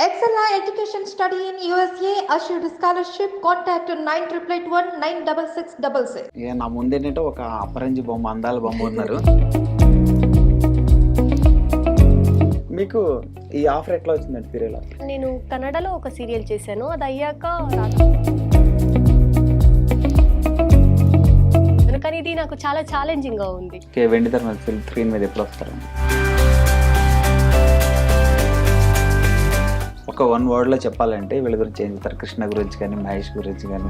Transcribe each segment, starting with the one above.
Excella Education Study in USA assured scholarship. Contact 9881 96666. నా ముందేంటంటే ఒక అపరంజి బొమ్మ, అందాల బొమ్మ ఉన్నారు. మీకు ఈ ఆఫర్ ఎట్లా వచ్చిందండి సీరియల్? నేను కన్నడలో ఒక సీరియల్ చేశాను, అది అయ్యాక కానీ ఇది నాకు చాలా ఛాలెంజింగ్ గా ఉంది. వెండితెర మీద స్క్రీన్ మీద ఎప్పుడు వస్తారు? ఒక వన్ వర్డ్ లో చెప్పాలంటే వీళ్ళ గురించి ఏం చెప్తారు? కృష్ణ గురించి కానీ, మహేష్ గురించి కానీ.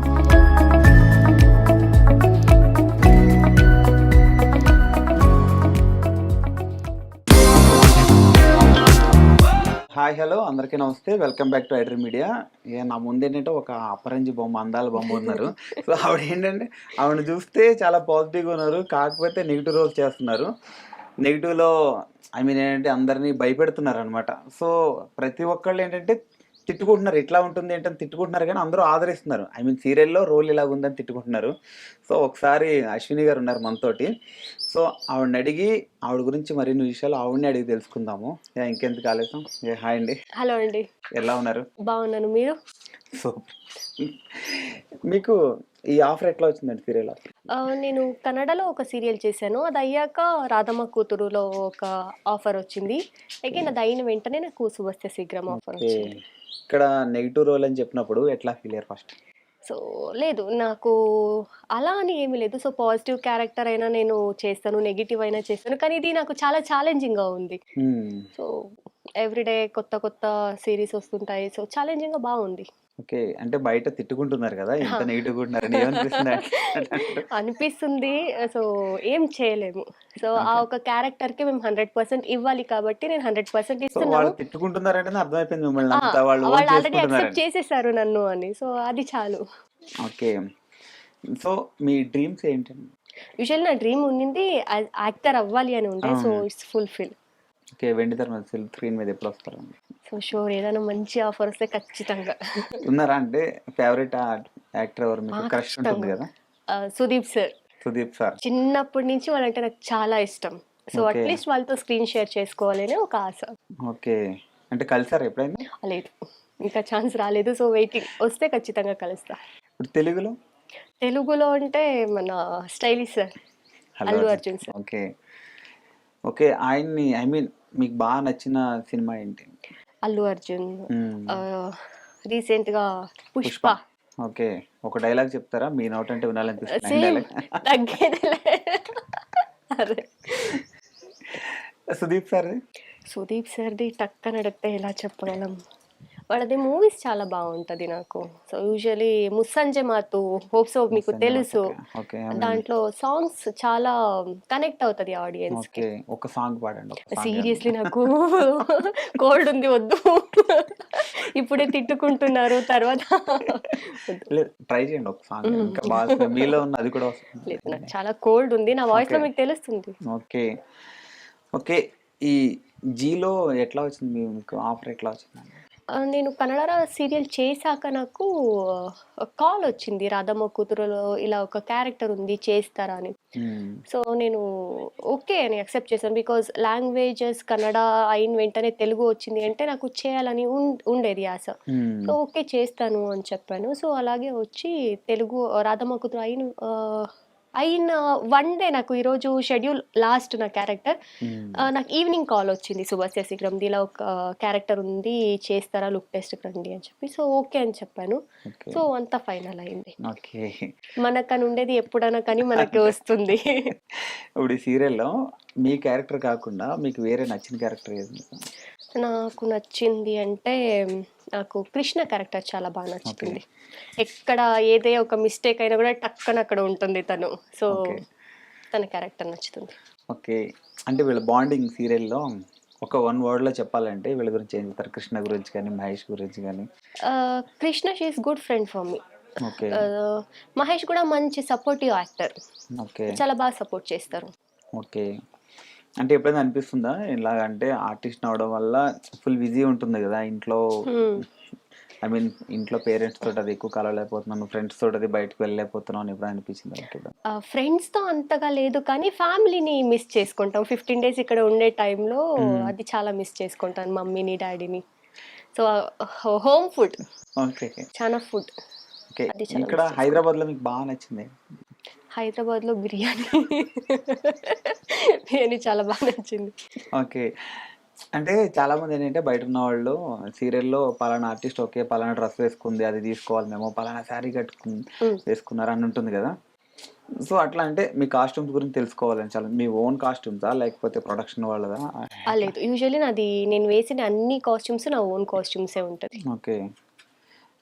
హాయ్, హలో, అందరికీ నమస్తే. Welcome back to iDream media. నా ముందేంటంటే ఒక అపరంజి బొమ్మ, అందాల బొమ్మ ఉన్నారు. సో ఆవిడ ఏంటంటే ఆవిడ చూస్తే చాలా పాజిటివ్గా ఉన్నారు, కాకపోతే నెగిటివ్ రోల్స్ చేస్తున్నారు. నెగిటివ్లో ఏంటంటే అందరినీ భయపెడుతున్నారు అనమాట. సో ప్రతి ఒక్కళ్ళు ఏంటంటే తిట్టుకుంటున్నారు, ఇట్లా ఉంటుంది ఏంటని తిట్టుకుంటున్నారు, కానీ అందరూ ఆదరిస్తున్నారు. సీరియల్లో రోల్ ఇలా ఉందని తిట్టుకుంటున్నారు. సో ఒకసారి అశ్విని గారు ఉన్నారు మనతోటి. సో ఆవిడని అడిగి ఆవిడ గురించి మరిన్ని విషయాలు ఆవిడని అడిగి తెలుసుకుందాము. ఇంకెందుకు ఆలస్యం? హాయ్ అండి. హలో అండి. ఎలా ఉన్నారు? బాగున్నాను, మీరు? సో మీకు ఈ ఆఫర్ ఎట్లా వచ్చిందండి సీరియల్? నేను కన్నడలో ఒక సీరియల్ చేశాను, అది అయ్యాక రాధమ్మ కూతురులో ఒక ఆఫర్ వచ్చింది. అగైన్ అది అయిన వెంటనే నాకు శుభస్య శీఘ్రం ఆఫర్ వచ్చింది. ఇక్కడ నెగిటివ్ రోల్ అని చెప్పినప్పుడు ఎట్లా ఫీల్ అయ్యారు ఫస్ట్? సో లేదు, నాకు అలా అని ఏమీ లేదు. సో పాజిటివ్ క్యారెక్టర్ అయినా నేను చేస్తాను, నెగిటివ్ అయినా చేస్తాను, కానీ ఇది నాకు చాలా ఛాలెంజింగ్గా ఉంది. సో ఎవ్రీడే కొత్త కొత్త సిరీస్ వస్తుంటాయి, సో ఛాలెంజింగ్గా బాగుంది. ఓకే, అంటే బయట తిట్టుకుంటున్నారు కదా, ఎంత నెగిటివ్ ఉంటున్నారు అనిపిస్తుంది. సో ఏం చేయలేము. సో ఆ ఒక క్యారెక్టర్ కి మేము 100% ఇవ్వాలి, కాబట్టి నేను 100% ఇస్తున్నాను. తిట్టుకుంటున్నారంటే అర్థమైపోయింది మిమ్మల్ని, వాళ్ళు ఆల్రెడీ యాక్సెప్ట్ చేసేసారు నన్ను అని, సో అది చాలు. ఓకే, సో మీ డ్రీమ్స్ ఏంటండి? యూజువల్లీ నా డ్రీమ్ ఉండింది యాక్టర్ అవ్వాలి అని ఉండే, సో ఇట్స్ ఫుల్ఫిల్. ఓకే, వెండితెర మీద స్క్రీన్ మీద ఎప్పుడు వస్తారు? సో షూర్, ఏదైనా మంచి ఆఫర్ వస్తే ఖచ్చితంగా. ఉన్నారా? అంటే ఫేవరెట్ యాక్టర్ ఎవరు మీకు? క్రష్ ఉంటుంది కదా. సుదీప్ సార్. సుదీప్ సార్ చిన్నప్పటి నుంచి వాళ్ళంటే నాకు చాలా ఇష్టం. సో అట్లీస్ట్ వాళ్ళతో స్క్రీన్ షేర్ చేసుకోవాలని ఒక ఆశ. ఓకే, అంటే కలిసారు ఎప్పుడైనా? లేదు, ఇంకా ఛాన్స్ రాలేదు. సో వెయిటింగ్, వస్తే ఖచ్చితంగా కలుస్తా. ఇప్పుడు తెలుగులో అంటే మన stylish sir, Allu Arjun sir. Okay okay, ఆయన్ని మీకు బాగా నచ్చిన సినిమా ఏంటి? అల్లు అర్జున్. రీసెంట్ గా పుష్ప. ఓకే, ఒక డైలాగ్ చెప్తారా? మీ నోట్ అంటే వినాలనిపిస్తుంది. సుదీప్ సార్ది టక్కన అడిగితే ఎలా చెప్పగలం? వాళ్ళది మూవీస్ చాలా బాగుంటది నాకు. సో యూజువలీ ముస్సంజె మాతు, హోప్ సో మీకు తెలుసు. దాంట్లో సాంగ్స్ చాలా కనెక్ట్ అవుతది ఆడియన్స్ కి. ఒక సాంగ్ పాడండి. సీరియస్లీ నాకు కోల్డ్ ఉంది, వద్దు. ఇప్పుడే తిట్టుకుంటున్నారు, తర్వాత ట్రై చేయండి ఒక సాంగ్. మీలో ఉన్న అది కూడా వస్తుంది. లేదు, నాకు చాలా కోల్డ్ ఉంది, నా వాయిస్ లో మీకు తెలుస్తుంది. ఓకే ఓకే, ఈ జీలో ఎట్లా వచ్చింది మీకు ఆఫర్? ఎట్లా వచ్చింది? నేను కన్నడ సీరియల్ చేశాక నాకు కాల్ వచ్చింది, రాధమ్మ కూతురులో ఇలా ఒక క్యారెక్టర్ ఉంది, చేస్తారా అని. సో నేను ఓకే అని యాక్సెప్ట్ చేశాను, బికాజ్ లాంగ్వేజెస్ కన్నడ అయిన వెంటనే తెలుగు వచ్చింది అంటే నాకు చేయాలని ఉండేది ఆశ. సో ఓకే చేస్తాను అని చెప్పాను. సో అలాగే వచ్చి తెలుగు రాధమ్మ కూతురు అయిన వన్ డే నాకు ఈరోజు షెడ్యూల్ లాస్ట్ నా క్యారెక్టర్, నాకు ఈవినింగ్ కాల్ వచ్చింది, శుభస్య శీఘ్రం ఇలా ఒక క్యారెక్టర్ ఉంది, చేస్తారా, లుక్ టెస్ట్ రండి అని చెప్పి. సో ఓకే అని చెప్పాను. సో అంతా ఫైనల్ అయింది. మనకని ఉండేది ఎప్పుడైనా కానీ మనకి వస్తుంది. ఇప్పుడు ఈ సీరియల్లో మీ క్యారెక్టర్ కాకుండా మీకు వేరే నచ్చిన క్యారెక్టర్ ఏది? నాకు నచ్చింది అంటే నాకు కృష్ణ క్యారెక్టర్ చాలా బాగా నచ్చుతుంది. ఎక్కడ ఏదే ఒక మిస్టేక్ అయినా కూడా టక్కన అక్కడ ఉంటుంది తను. సో తన క్యారెక్టర్ నచ్చుతుంది. ఓకే, అంటే వీళ్ళ బాండింగ్ సీరియల్లో ఒక వన్ వర్డ్ లో చెప్పాలంటే వీళ్ళ గురించి ఏం చెప్తారు? కృష్ణ గురించి కానీ, మహేష్ గురించి కానీ. Krishna she is good friend for me. Mahesh కూడా మంచి సపోర్టివ్ యాక్టర్, చాలా బాగా సపోర్ట్ చేస్తారు. ఓకే, అంటే ఎప్పుడైనా అనిపిస్తుందా ఇలాగంటే ఆర్టిస్ట్ అవడం వల్ల ఫుల్ బిజీ ఉంటుంది కదా ఇంట్లో, ఐ మీన్ ఇంట్లో పేరెంట్స్ తోటి అది ఎక్కువ కలవలేకపోతున్నాను, ఫ్రెండ్స్ తోటి అది బయటకు వెళ్ళలేకపోతున్నాను అని ఎప్పుడు అనిపించింది అనుకుంటా? ఫ్రెండ్స్‌తో అంతగా లేదు కానీ ఫ్యామిలీని మిస్ చేసుకుంటాం. 15 డేస్ ఇక్కడ ఉండే టైంలో అది చాలా మిస్ చేసుకుంటాను మమ్మీని, డ్యాడీని. So, home food okay. చాలా ఫుడ్ ఓకే. అది చాలా ఇక్కడ మిస్ చేసుకుంటాం. హైదరాబాద్‌లో మీకు బాగా నచ్చింది? హైదరాబాద్‌లో బిర్యానీ. బిర్యానీ చాలా బాగా నచ్చింది. ఓకే. అంటే చాలామంది ఏంటంటే బయటున్న వాళ్ళు సీరియల్‌లో పలానా ఆర్టిస్ట్ ఓకే. పలానా డ్రెస్ వేసుకుంది. అది తీసుకోవాలి మేము. పలానా శారీ హ్మ్. వేసుకున్నారు అని ఉంటుంది కదా! సో, అట్లా అంటే మీ కాస్ట్యూమ్స్ గురించి తెలుసుకోవాలని చాలా మీ ఓన్ కాస్ట్యూమ్సా? లేకపోతే ప్రొడక్షన్ వాళ్ళదా? ఎట్లా? లేదు. యూజువల్లీ నేను వేసిన అన్ని కాస్ట్యూమ్స్ నా ఓన్ కాస్ట్యూమ్సే ఉంటది. ఓకే.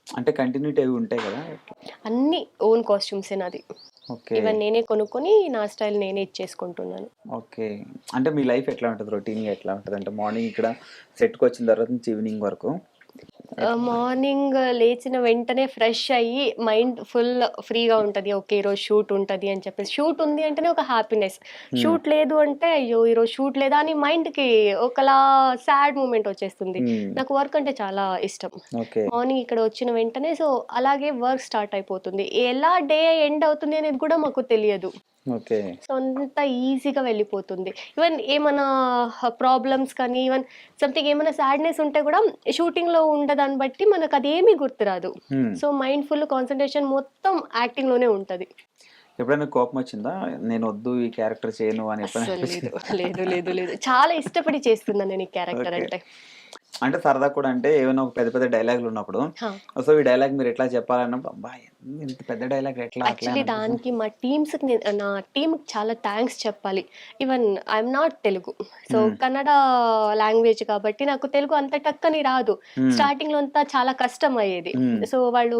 అంటే కంటిన్యూటీ అవి ఉంటాయి కదా! ఎట్లా? అన్నీ ఓన్ కాస్ట్యూమ్సే నాది. ఓకే. ఈవెన్ నేనే కొనుక్కొని నా స్టైల్ నేనే ఇచ్చేసుకుంటున్నాను. ఓకే. అంటే మీ లైఫ్ ఎట్లా ఉంటది? రొటీన్‌గా ఎట్లా ఉంటది? అంటే మార్నింగ్ ఇక్కడ సెట్‌కొచ్చిన తర్వాత నుంచి ఈవినింగ్ వరకు ఎట్లా? మార్నింగ్ లేచిన వెంటనే ఫ్రెష్ అయ్యి మైండ్ ఫుల్ ఫ్రీగా ఉంటది. ఓకే. ఈరోజు షూట్ ఉంటది అని చెప్పేసి. షూట్ ఉంది అంటేనే ఒక హ్యాపీనెస్. హ్మ్. షూట్ లేదు అంటే అయ్యో! ఈరోజు షూట్ లేదా అని మైండ్‌కి ఒకలా సాడ్ మూమెంట్ వచ్చేస్తుంది. హ్మ్. నాకు వర్క్ అంటే చాలా ఇష్టం. ఓకే. మార్నింగ్ ఇక్కడ వచ్చిన వెంటనే సో, అలాగే వర్క్ స్టార్ట్ అయిపోతుంది. ఎలా డే ఎండ్ అవుతుంది అనేది కూడా మాకు తెలియదు. ఓకే. సో, అంత ఈజీగా వెళ్ళిపోతుంది. ఈవెన్ ఏమన్నా ప్రాబ్లమ్స్ కానీ, ఈవెన్ సంథింగ్ ఏమైనా సాడ్‌నెస్ ఉంటే కూడా షూటింగ్‌లో ఉండదాన్ని బట్టి మనకదేమీ గుర్తురాదు. హ్మ్. సో, మైండ్ ఫుల్ కాన్సంట్రేషన్ మొత్తం యాక్టింగ్‌లోనే ఉంటది. ఎప్పుడైనా కోపమొచ్చిందా? నేనొద్దు ఈ క్యారెక్టర్ చేయను అని ఎప్పుడైనా అస్సలు లేదు. అనిపించిందా? లేదు, లేదు, లేదు. చాలా ఇష్టపడి చేస్తున్నాను నేను ఈ క్యారెక్టర్ ఓకే. అంటే. అంటే సరదా కూడా అంటే ఏమైనా ఒక పెద్ద పెద్ద డైలాగులున్నప్పుడు, ఆ! సో, ఈ డైలాగ్ మీరు ఎట్లా చెప్పాలన్నప్పుడు, అబ్బా! ఇంత పెద్ద డైలాగ్ ఎట్లా అట్లా యాక్చువల్లీ అని అనిపిస్తదా? దానికి నా టీమ్‌కి చాలా థాంక్స్ చెప్పాలి. Even I'm not Telugu. So, హ్మ్. కన్నడ లాంగ్వేజ్ కాబట్టి నాకు తెలుగు అంత టక్కని రాదు. హ్మ్. స్టార్టింగ్‌లో అంతా చాలా కష్టమయ్యేది. హ్మ్. సో, వాళ్ళు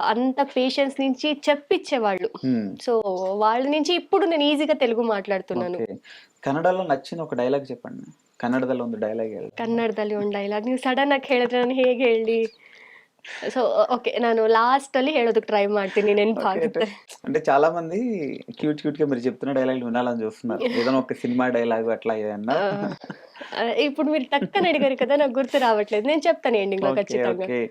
అంత పేషెన్స్ నుంచి చెప్పిచ్చేవాళ్ళు. హ్మ్. సో, వాళ్ళ నుంచి ఇప్పుడు నేను ఈజీగా తెలుగు మాట్లాడుతున్నాను. ఓకే. ಕನ್ನಡలో ನಚ್ಚಿನ ఒక ಡೈಲಾಗ್ చెప్పండి. ಕನ್ನಡದಲ್ಲಿ ಒಂದು ಡೈಲಾಗ್ ಹೇಳಿ. ಕನ್ನಡದಲ್ಲಿ ಒಂದು ಡೈಲಾಗ್ ನೀವು ಸಡನ್ ಆಗಿ ಹೇಳಿದ್ರೆ ನಾನು ಹೇಗೆ ಹೇಳಲಿ? So, okay. ನಾನು ಲಾಸ್ಟಲ್ಲಿ ಹೇಳೋದಕ್ಕೆ ಟ್ರೈ ಮಾಡ್ತೀನಿ ఓకే. నెనపాಗುತ್ತೆ. అంటే చాలా మంది క్యూట్‌గా మీరు చెప్తున్న డైలాగులు వినాలని చూస్తున్నారు. ఏదైనా ఒక సినిమా డైలాగ్ అట్లా ఏదన్నా? ఆ! ఇప్పుడు మీరు టక్కని అడిగారు కదా! నాకు గుర్తు రావట్లేదు. నేను చెప్తాను ఎండింగ్‌లో ఓకే. ఖచ్చితంగా. ఓకే.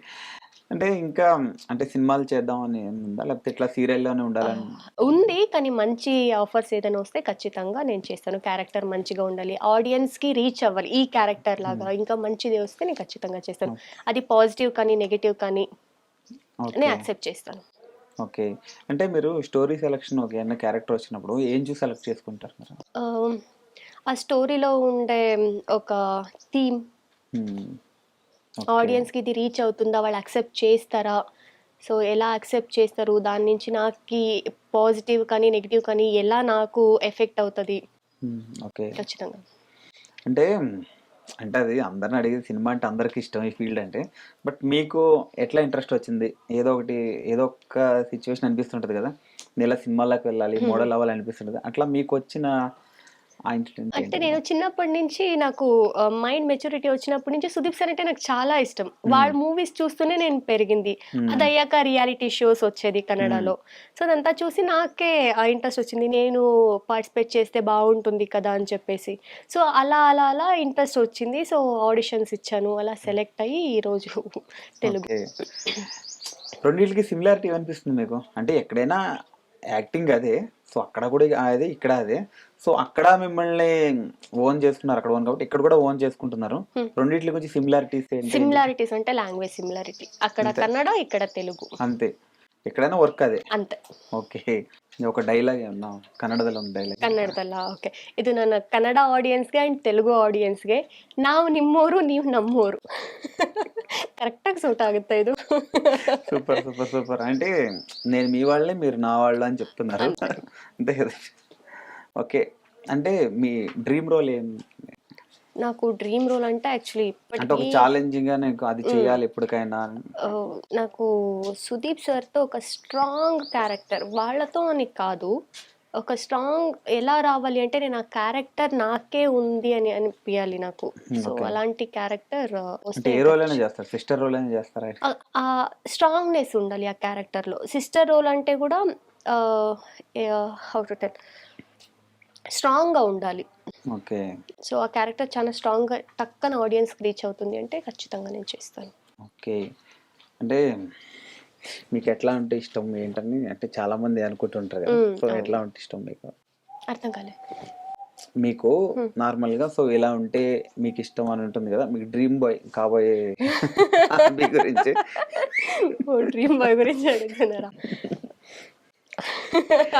అంటే ఇంకా అంటే సినిమాలు చేద్దామని ఏముందా? లేకపోతే ఇట్లా సీరియల్‌లోనే ఉండాలని? ఉంది. కానీ మంచి ఆఫర్స్ ఏదైనా వస్తే ఖచ్చితంగా నేను చేస్తాను. క్యారెక్టర్ మంచిగా ఉండాలి. ఆడియన్స్‌కి రీచ్ అవ్వాలి. ఈ క్యారెక్టర్ లాగా ఇంకా మంచిది వస్తే నేను ఖచ్చితంగా చేస్తాను. ఓకే. అది పాజిటివ్ కానీ, నెగెటివ్ కానీ నేను ఓకే. యాక్సెప్ట్ చేస్తాను. ఓకే. అంటే మీరు స్టోరీ సెలక్షన్ ఒక ఏమన్నా క్యారెక్టర్ వచ్చినప్పుడు ఏం చూసి సెలెక్ట్ చేసుకుంటారు మీరు? ఆహ్, ఆ స్టోరీలో ఉండే ఒక థీమ్ హ్మ్. ఓకే. ఆడియన్స్‌కి ఇది రీచ్ అవుతుందా? వాళ్ళు యాక్సెప్ట్ చేస్తారా? సో, ఎలా యాక్సెప్ట్ చేస్తారు? దాని నుంచి నాకి పాజిటివ్ కానీ, నెగెటివ్ కానీ ఎలా నాకు ఎఫెక్ట్ అవుతది? హ్మ్. ఓకే. ఖచ్చితంగా. అంటే, అంటే అది అందరిని అడిగేది సినిమా అంటే అందరికి ఇష్టం ఈ ఫీల్డ్ అంటే. బట్ మీకు ఎట్లా ఇంట్రెస్ట్ వచ్చింది? ఏదో ఒకటి ఏదో ఒక సిట్యుయేషన్ అనిపిస్తుంటది కదా! నేను ఇలా సినిమాల్లోకి వెళ్ళాలి, హుహు. మోడల్ అవ్వాలి అనిపిస్తుంటది. అట్లా మీకొచ్చిన ఆ ఇన్సిడెంట్ అంటే ఏంటిది? నేను చిన్నప్పటి నుంచి నాకు మైండ్ మెచ్యూరిటీ వచ్చినప్పటి నుంచి సుదీప్ సార్ అంటే నాకు చాలా ఇష్టం. వాళ్ళ హ్మ్. మూవీస్ చూస్తూనే నేను పెరిగింది. హ్మ్. అదయ్యాక రియాలిటీ షోస్ వచ్చేది హ్మ్. కన్నడలో. సో, అదంతా చూసి నాకే ఆ ఇంట్రెస్ట్ వచ్చింది. నేను పార్టిసిపేట్ చేస్తే బావుంటుంది కదా! అని చెప్పేసి. సో, అలా ఇంట్రెస్ట్ వచ్చింది. సో, ఆడిషన్స్ ఇచ్చాను. అలా సెలెక్ట్ అయ్యి ఈరోజు తెలుగు. ఓకే. రెండిట్లకి సిమిలారిటీ ఏమనిపిస్తుంది మీకు? అంటే ఎక్కడైనా యాక్టింగ్ అదే. సో, అక్కడ కూడా అదే, ఇక్కడ అదే. సో, అక్కడ మిమ్మల్ని ఓన్ చేసుకున్నారు. అక్కడ ఓన్ కాబట్టి ఇక్కడ కూడా ఓన్ చేసుకుంటున్నారు. హ్మ్. రెండిట్లి గురించి సిమిలారిటీస్ ఏంటి? సిమిలారిటీస్ అంటే లాంగ్వేజ్ సిమిలారిటీ. అక్కడ అంతే. కన్నడ, ఇక్కడ తెలుగు. అంతే. ఎక్కడైనా వర్క్ అదే. అంతే. ఓకే. ఒక డైలాగ్ ఏమన్నా ಕನ್ನಡದಲ್ಲಿ ಒಂದು ಡೈಲಾಗ್ ಹೇಳ್ತೀರಾ? ಕನ್ನಡದಲ್ಲ? ಓಕೆ. ಇದು ನನ್ನ ಕನ್ನಡ ಆಡಿಯನ್ಸ್‌ಗೆ ಆ್ಯಂಡ್ ತೆಲುಗು ಆಡಿಯನ್ಸ್‌ಗೆ. ನಾವು ನಿಮ್ಮೋರು, ನೀವು ನಮ್ಮೋರು. కరెక్ట్‌గా సూట్ ఆಗುತ್ತಾ ಇದು? సూపర్. సూపర్. సూపర్. అంటే నేను మీ వాళ్ళే, మీరు నా వాళ్ళు అని చెప్తున్నారు. అంతే. అంతే కదా! ఓకే. అంటే మీ డ్రీమ్ రోల్ ఏం? నాకు డ్రీమ్ రోల్ అంటే యాక్చువల్లీ అంటే ఒక ఇప్పటికి ఛాలెంజింగ్‌గా నాకు అది హ్మ్. చేయాలి ఎప్పటికైనా. నాకు సుదీప్ సార్‌తో ఒక స్ట్రాంగ్ క్యారెక్టర్ వాళ్ళతో అని కాదు. ఒక స్ట్రాంగ్ ఎలా రావాలి అంటే నేను ఆ క్యారెక్టర్ నాకే ఉంది అని అనిపియాలి నాకు. హ్మ్. So, okay. అలాంటి క్యారెక్టర్ అంటే వస్తే ఏ రోల్ అయినా చేస్తారు. సిస్టర్ రోల్ అయినా చేస్తారా? ఆ స్ట్రాంగ్‌నెస్ ఉండాలి ఆ క్యారెక్టర్‌లో. సిస్టర్ రోల్ అంటే కూడా ఆహ్, హౌ టు టెల్ స్ట్రాంగ్‌గా ఉండాలి. ఓకే. సో, ఆ క్యారెక్టర్ చాలా స్ట్రాంగ్‌గా టక్కన ఆడియన్స్‌కి రీచ్ అవుతుంది అంటే ఖచ్చితంగా నేను చేస్తాను. ఓకే. అంటే మీకు ఎట్లా ఉంటే ఇష్టం ఏంటని అంటే చాలా మంది అనుకుంటుంటారు కదా, సో ఎట్లా ఉంటే ఇష్టం మీకు? అర్థం కాలేదు. మీకు నార్మల్గా సో ఇలా ఉంటే మీకు ఇష్టం అని ఉంటుంది కదా, మీకు డ్రీమ్ బాయ్ కాబోయే మీ గురించి ఓ డ్రీమ్ బాయ్ గురించి అడుగుతున్నారా?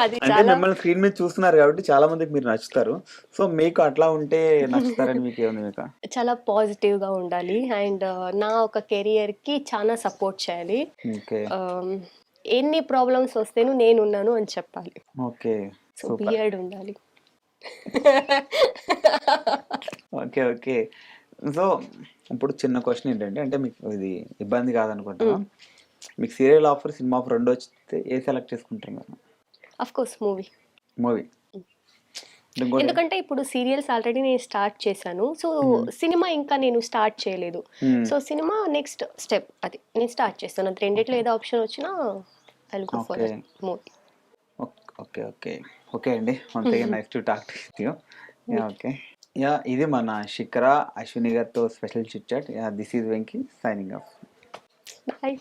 అది అంటే చాలా మిమ్మల్ని స్క్రీన్ మీద చూస్తున్నారు కాబట్టి చాలా మందికి మీరు నచ్చుతారు. సో మీకు అట్లా ఉంటే నచ్చుతారని మీకు ఏముంది మీకు? చాలా పాజిటివ్గా ఉండాలి అండ్ నా ఒక కెరియర్కి చాలా సపోర్ట్ చేయాలి. ఓకే ఎన్ని ప్రాబ్లమ్స్ వస్తేను నేనున్నాను అని చెప్పాలి. Okay so super. బియర్డ్ ఉండాలి. Okay okay. సో ఇప్పుడు చిన్న క్వశ్చన్ ఏంటంటే, అంటే మీకు ఇది ఇబ్బంది కాదనుకుంటా, మీకు సీరియల్ ఆఫర్ సినిమా ఆఫర్ రెండు వస్తే ఏ సెలెక్ట్ చేసుకుంటారు మీరు? Of course movie. మూవీ. ఇంకోటి ఎందుకంటే ఇప్పుడు సీరియల్స్ ఆల్రెడీ నేను స్టార్ట్ చేశాను. సో సినిమా ఇంకా నేను స్టార్ట్ చేయలేదు. సో సినిమా నెక్స్ట్ స్టెప్ అది నేను స్టార్ట్ చేస్తాను. అది రెండిట్లో ఏదో ఆప్షన్ వచ్చినా I will go for okay movie. Okay okay okay అండి. Once again nice to talk to you. Yeah okay. Yeah ఇది మన శిఖర అశ్విని గారితో special chit chat. Yeah this is Venky signing off. Bye.